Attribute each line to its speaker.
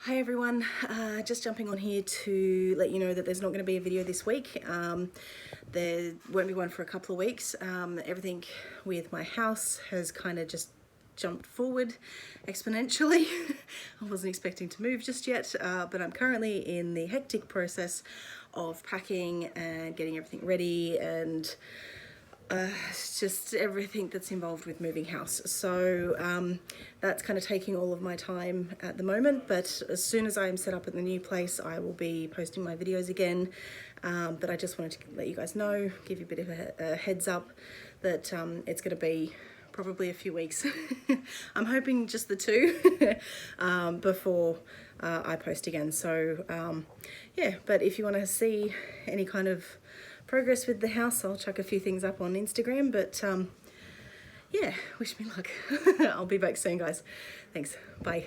Speaker 1: Hi everyone, just jumping on here to let you know that there's not going to be a video this week. There won't be one for a couple of weeks. Everything with my house has kind of just jumped forward exponentially. I wasn't expecting to move just yet, but I'm currently in the hectic process of packing and getting everything ready and it's just everything that's involved with moving house. So that's kind of taking all of my time at the moment, but as soon as I'm set up at the new place I will be posting my videos again. But I just wanted to let you guys know, give you a bit of a heads up that it's going to be probably a few weeks. I'm hoping just the two before I post again. So yeah, but if you want to see any kind of progress with the house, I'll chuck a few things up on Instagram, but yeah, wish me luck. I'll be back soon, guys. Thanks, bye.